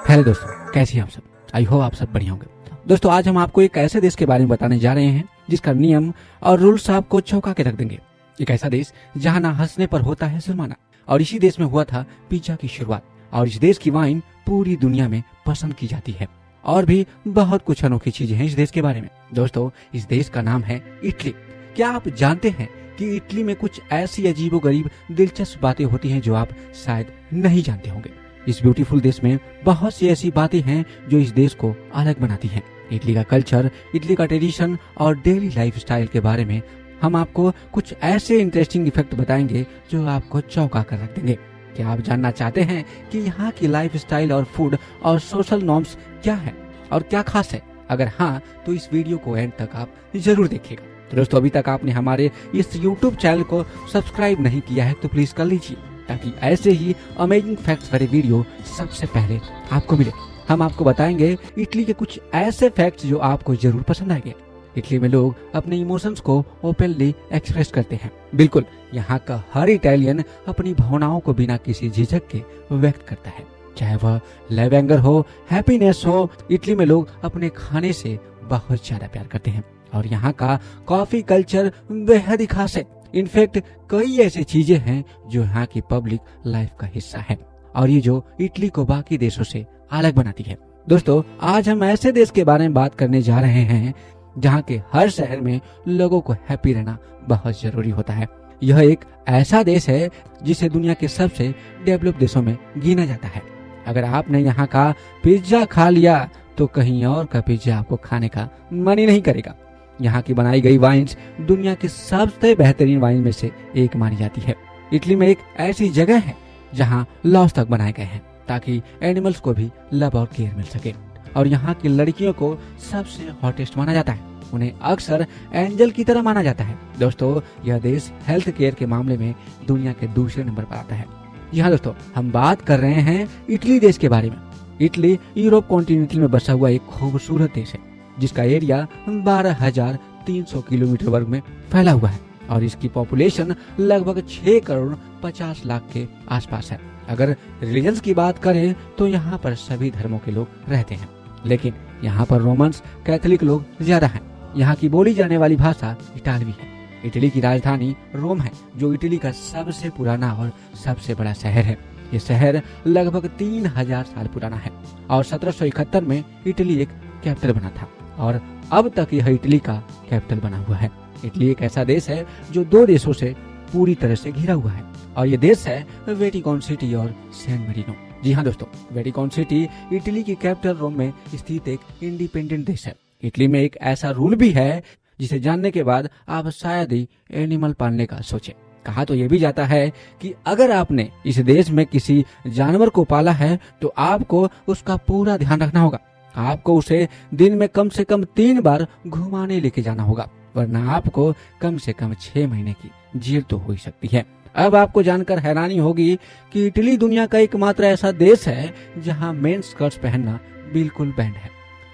Hello दोस्तों, कैसे हैं आप सब। आई होप आप सब बढ़िया होंगे। दोस्तों, आज हम आपको एक ऐसे देश के बारे में बताने जा रहे हैं जिसका नियम और रूल्स आपको चौंका के रख देंगे। एक ऐसा देश जहां ना हंसने पर होता है जुर्माना, और इसी देश में हुआ था पिज्जा की शुरुआत। और इस देश की वाइन पूरी दुनिया में पसंद की जाती है। और भी बहुत कुछ अनोखी चीजें हैं इस देश के बारे में। दोस्तों, इस देश का नाम है इटली। क्या आप जानते हैं कि इटली में कुछ ऐसी अजीबोगरीब दिलचस्प बातें होती हैं जो आप शायद नहीं जानते होंगे। इस ब्यूटीफुल देश में बहुत सी ऐसी बातें हैं जो इस देश को अलग बनाती हैं। इटली का कल्चर, इटली का ट्रेडिशन और डेली लाइफस्टाइल के बारे में हम आपको कुछ ऐसे इंटरेस्टिंग इफेक्ट बताएंगे जो आपको चौंका कर रख देंगे। क्या आप जानना चाहते हैं कि यहाँ की लाइफस्टाइल और फूड और सोशल नॉर्म्स क्या है और क्या खास है? अगर हाँ, तो इस वीडियो को एंड तक आप जरूर देखिएगा। तो दोस्तों, अभी तक आपने हमारे इस YouTube चैनल को सब्सक्राइब नहीं किया है तो प्लीज कर लीजिए, ताकि ऐसे ही अमेजिंग फैक्ट्स भरे वीडियो सबसे पहले आपको मिले। हम आपको बताएंगे इटली के कुछ ऐसे फैक्ट्स जो आपको जरूर पसंद आएंगे। इटली में लोग अपने इमोशंस को ओपनली एक्सप्रेस करते हैं। बिल्कुल, यहाँ का हर इटालियन अपनी भावनाओं को बिना किसी झिझक के व्यक्त करता है, चाहे वह लव एंगर हो, हैप्पीनेस हो। इटली में लोग अपने खाने से बहुत ज्यादा प्यार करते हैं और यहाँ का कॉफी कल्चर बेहद ही खास है। इनफैक्ट कई ऐसी चीजें हैं जो यहाँ की पब्लिक लाइफ का हिस्सा है और ये जो इटली को बाकी देशों से अलग बनाती है। दोस्तों, आज हम ऐसे देश के बारे में बात करने जा रहे हैं जहाँ के हर शहर में लोगों को हैप्पी रहना बहुत जरूरी होता है। यह एक ऐसा देश है जिसे दुनिया के सबसे डेवलप देशों में गिना जाता है। अगर आपने यहाँ का पिज्जा खा लिया तो कहीं और का पिज्जा आपको खाने का मन ही नहीं करेगा। यहाँ की बनाई गई वाइन्स दुनिया की सबसे बेहतरीन वाइन में से एक मानी जाती है। इटली में एक ऐसी जगह है जहाँ लॉज तक बनाए गए हैं ताकि एनिमल्स को भी लव और केयर मिल सके। और यहाँ की लड़कियों को सबसे हॉटेस्ट माना जाता है। उन्हें अक्सर एंजल की तरह माना जाता है। दोस्तों, यह देश हेल्थ केयर के मामले में दुनिया के दूसरे नंबर पर आता है। जी हाँ दोस्तों, हम बात कर रहे हैं इटली देश के बारे में। इटली यूरोप कॉन्टिनेंटल में बसा हुआ एक खूबसूरत देश है जिसका एरिया 12,300 किलोमीटर वर्ग में फैला हुआ है और इसकी पॉपुलेशन लगभग 6 करोड़ 50 लाख के आसपास है। अगर रिलीजन्स की बात करें तो यहाँ पर सभी धर्मों के लोग रहते हैं, लेकिन यहाँ पर रोमन्स कैथोलिक लोग ज्यादा हैं। यहाँ की बोली जाने वाली भाषा इटालवी है। इटली की राजधानी रोम है, जो इटली का सबसे पुराना और सबसे बड़ा शहर है। ये शहर लगभग 3000 साल पुराना है और 1771 में इटली एक कैपिटल बना था और अब तक यह इटली का कैपिटल बना हुआ है। इटली एक ऐसा देश है जो 2 देशों से पूरी तरह से घिरा हुआ है और ये देश है वेटिकन सिटी और सैन मेरिनो। जी हाँ दोस्तों, वेटिकन सिटी इटली की कैपिटल रोम में स्थित एक इंडिपेंडेंट देश है। इटली में एक ऐसा रूल भी है जिसे जानने के बाद आप शायद ही एनिमल पालने का सोचें। कहा तो ये भी जाता है कि अगर आपने इस देश में किसी जानवर को पाला है तो आपको उसका पूरा ध्यान रखना होगा। आपको उसे दिन में कम से कम 3 बार घुमाने लेके जाना होगा, वरना आपको कम से कम 6 महीने की जेल तो हो ही सकती है। अब आपको जानकर हैरानी होगी कि इटली दुनिया का एकमात्र ऐसा देश है जहां मेंस स्कर्ट्स पहनना बिल्कुल बैंड है।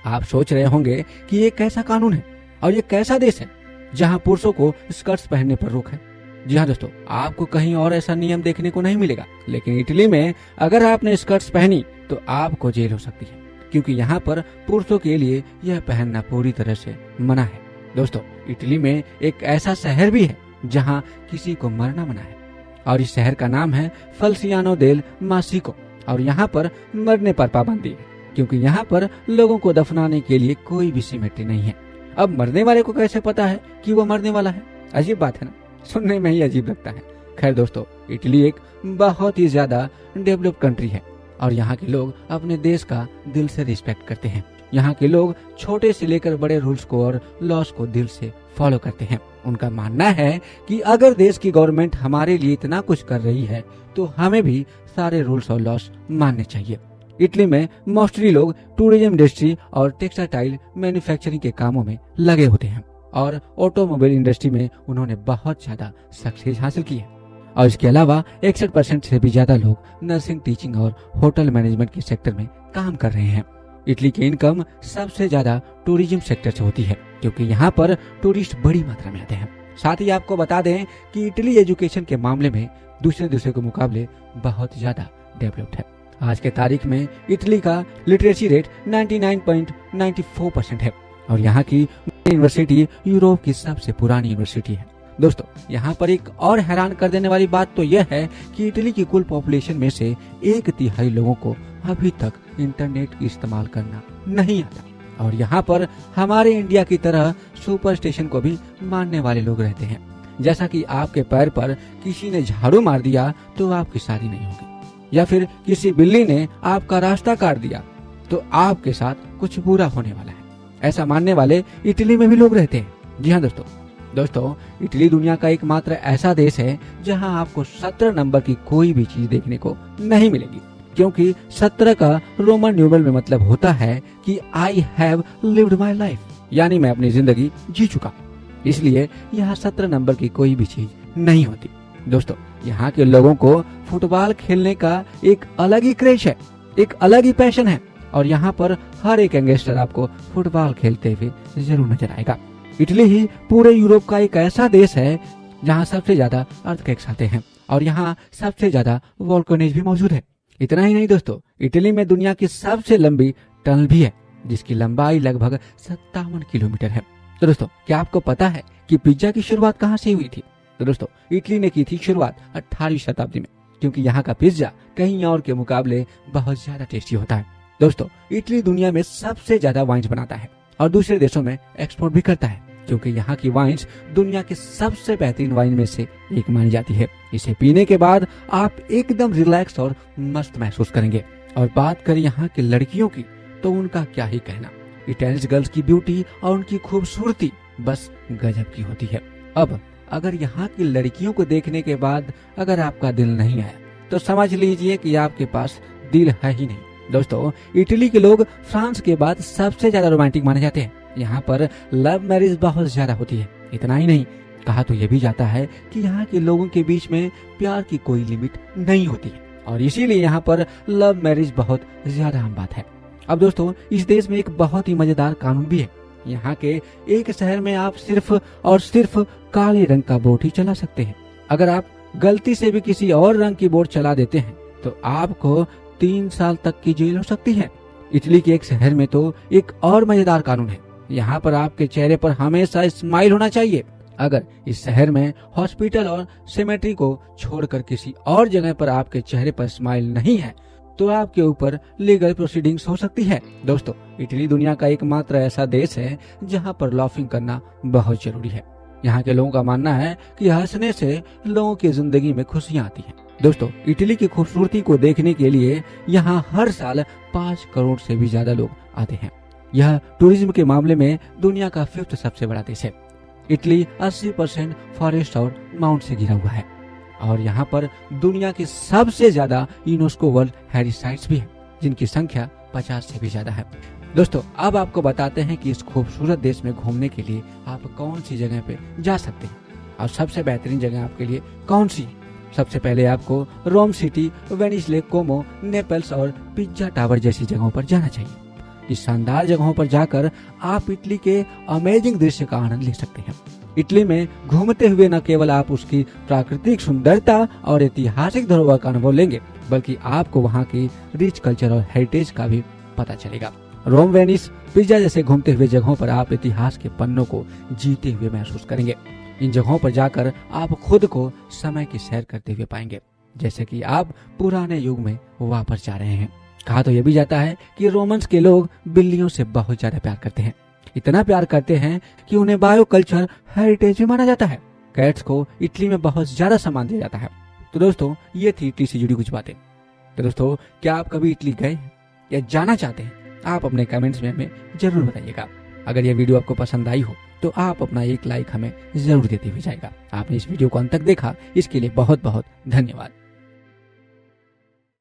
आप सोच रहे होंगे कि ये कैसा कानून है और ये कैसा देश है जहां पुरुषों को स्कर्ट्स पहनने पर रोक है। जी हाँ दोस्तों, आपको कहीं और ऐसा नियम देखने को नहीं मिलेगा, लेकिन इटली में अगर आपने स्कर्ट्स पहनी तो आपको जेल हो सकती है, क्योंकि यहाँ पर पुरुषों के लिए यह पहनना पूरी तरह से मना है। दोस्तों, इटली में एक ऐसा शहर भी है जहाँ किसी को मरना मना है और इस शहर का नाम है फल्सियानो देल मासिको। और यहाँ पर मरने पर पाबंदी है, क्योंकि यहाँ पर लोगों को दफनाने के लिए कोई भी सिमेट्री नहीं है। अब मरने वाले को कैसे पता है कि वो मरने वाला है? अजीब बात है ना, सुनने में ही अजीब लगता है। खैर दोस्तों, इटली एक बहुत ही ज्यादा डेवलप्ड कंट्री है और यहाँ के लोग अपने देश का दिल से रिस्पेक्ट करते हैं। यहाँ के लोग छोटे से लेकर बड़े रूल्स को और लॉस को दिल से फॉलो करते हैं। उनका मानना है कि अगर देश की गवर्नमेंट हमारे लिए इतना कुछ कर रही है तो हमें भी सारे रूल्स और लॉस मानने चाहिए। इटली में मोस्टली लोग टूरिज्म इंडस्ट्री और टेक्सटाइल मैन्युफैक्चरिंग के कामों में लगे होते हैं और ऑटोमोबाइल इंडस्ट्री में उन्होंने बहुत ज्यादा सक्सेस हासिल की है। और इसके अलावा 61% से भी ज्यादा लोग नर्सिंग, टीचिंग और होटल मैनेजमेंट के सेक्टर में काम कर रहे हैं। इटली की इनकम सबसे ज्यादा टूरिज्म सेक्टर से होती है, क्योंकि यहाँ पर टूरिस्ट बड़ी मात्रा में आते हैं। साथ ही आपको बता दें कि इटली एजुकेशन के मामले में दूसरे देशों के मुकाबले बहुत ज्यादा डेवलप्ड है। आज के तारीख में इटली का लिटरेसी रेट 99.94% है और यहाँ की यूनिवर्सिटी यूरोप की सबसे पुरानी यूनिवर्सिटी है। दोस्तों, यहाँ पर एक और हैरान कर देने वाली बात तो यह है कि इटली की कुल पॉपुलेशन में से 1/3 लोगों को अभी तक इंटरनेट की इस्तेमाल करना नहीं आता और यहाँ पर हमारे इंडिया की तरह सुपर स्टेशन को भी मानने वाले लोग रहते हैं। जैसा कि आपके पैर पर किसी ने झाड़ू मार दिया तो आपकी शादी नहीं होगी, या फिर किसी बिल्ली ने आपका रास्ता काट दिया तो आपके साथ कुछ बुरा होने वाला है। ऐसा मानने वाले इटली में भी लोग रहते हैं। जी हाँ दोस्तों, इटली दुनिया का एकमात्र ऐसा देश है जहां आपको 17 नंबर की कोई भी चीज देखने को नहीं मिलेगी, क्योंकि 17 का रोमन न्यूमरल में मतलब होता है कि I have lived my life, यानी मैं अपनी जिंदगी जी चुका। इसलिए यहाँ 17 नंबर की कोई भी चीज नहीं होती। दोस्तों, यहाँ के लोगों को फुटबॉल खेलने का एक अलग ही क्रेज है, एक अलग ही पैशन है और यहाँ पर हर एक यंगस्टर आपको फुटबॉल खेलते हुए जरूर नजर आएगा। इटली ही पूरे यूरोप का एक ऐसा देश है जहाँ सबसे ज्यादा अर्थक्वेक्स आते हैं और यहाँ सबसे ज्यादा वोल्केनोज भी मौजूद है। इतना ही नहीं दोस्तों, इटली में दुनिया की सबसे लंबी टनल भी है जिसकी लंबाई लगभग 57 किलोमीटर है। तो दोस्तों, क्या आपको पता है कि पिज्जा की शुरुआत कहाँ से हुई थी? तो दोस्तों, इटली ने की थी शुरुआत 18वीं शताब्दी में, क्योंकि यहाँ का पिज्जा कहीं और के मुकाबले बहुत ज्यादा टेस्टी होता है। दोस्तों, इटली दुनिया में सबसे ज्यादा वाइन्स बनाता है और दूसरे देशों में एक्सपोर्ट भी करता है, क्योंकि यहाँ की वाइन्स दुनिया के सबसे बेहतरीन वाइन में से एक मानी जाती है। इसे पीने के बाद आप एकदम रिलैक्स और मस्त महसूस करेंगे। और बात करें यहाँ की लड़कियों की तो उनका क्या ही कहना। इटालियन गर्ल्स की ब्यूटी और उनकी खूबसूरती बस गजब की होती है। अब अगर यहाँ की लड़कियों को देखने के बाद अगर आपका दिल नहीं आया तो समझ लीजिए कि आपके पास दिल है ही नहीं। दोस्तों, इटली के लोग फ्रांस के बाद सबसे ज्यादा रोमांटिक माने जाते हैं। यहाँ पर लव मैरिज बहुत ज्यादा होती है। इतना ही नहीं, कहा तो यह भी जाता है कि यहाँ के लोगों के बीच में प्यार की कोई लिमिट नहीं होती है और इसीलिए यहाँ पर लव मैरिज बहुत ज्यादा आम बात है। अब दोस्तों, इस देश में एक बहुत ही मजेदार कानून भी है। यहाँ के एक शहर में आप सिर्फ और सिर्फ काले रंग का बोट ही चला सकते हैं। अगर आप गलती से भी किसी और रंग की बोट चला देते हैं तो आपको 3 साल तक की जेल हो सकती है। इटली के एक शहर में तो एक और मजेदार कानून है। यहाँ पर आपके चेहरे पर हमेशा स्माइल होना चाहिए। अगर इस शहर में हॉस्पिटल और सेमेट्री को छोड़कर किसी और जगह पर आपके चेहरे पर स्माइल नहीं है तो आपके ऊपर लीगल प्रोसीडिंग्स हो सकती है। दोस्तों, इटली दुनिया का एकमात्र ऐसा देश है जहाँ पर लाफिंग करना बहुत जरूरी है। यहाँ के लोगों का मानना है कि हंसने से लोगों की जिंदगी में खुशियाँ आती हैं। दोस्तों, इटली की खूबसूरती को देखने के लिए यहाँ हर साल 5 करोड़ से भी ज्यादा लोग आते हैं। यह टूरिज्म के मामले में दुनिया का 5th सबसे बड़ा देश है। इटली 80% फॉरेस्ट और माउंट से घिरा हुआ है और यहाँ पर दुनिया की सबसे ज्यादा यूनेस्को वर्ल्ड हेरिटेज साइट्स भी है, जिनकी संख्या 50 से भी ज्यादा है। दोस्तों, अब आपको बताते हैं कि इस खूबसूरत देश में घूमने के लिए आप कौन सी जगह पे जा सकते हैं और सबसे बेहतरीन जगह आपके लिए कौन सी। सबसे पहले आपको रोम सिटी, वेनिस लेक, कोमो, नेपल्स और पिज्जा टावर जैसी जगहों पर जाना चाहिए। इस शानदार जगहों पर जाकर आप इटली के अमेजिंग दृश्य का आनंद ले सकते हैं। इटली में घूमते हुए न केवल आप उसकी प्राकृतिक सुंदरता और ऐतिहासिक धरोहर का अनुभव लेंगे, बल्कि आपको वहाँ की रिच कल्चर और हेरिटेज का भी पता चलेगा। रोम, वेनिस, पिज्जा जैसे घूमते हुए जगहों पर आप इतिहास के पन्नों को जीते हुए महसूस करेंगे। इन जगहों पर जाकर आप खुद को समय की सैर करते हुए पाएंगे, जैसे कि आप पुराने युग में वापस जा रहे हैं। कहा तो यह भी जाता है कि रोमन्स के लोग बिल्लियों से बहुत ज्यादा प्यार करते हैं। इतना प्यार करते हैं कि उन्हें बायो कल्चर हेरिटेज भी माना जाता है। कैट्स को इटली में बहुत ज्यादा सम्मान दिया जाता है। तो दोस्तों, ये थी इटली से जुड़ी कुछ बातें। तो दोस्तों, क्या आप कभी इटली गए या जाना चाहते हैं? आप अपने कमेंट्स में हमें जरूर बताइएगा। अगर यह वीडियो आपको पसंद आई हो तो आप अपना एक लाइक हमें जरूर देते हुए जाएगा। आपने इस वीडियो को अंत तक देखा, इसके लिए बहुत बहुत धन्यवाद।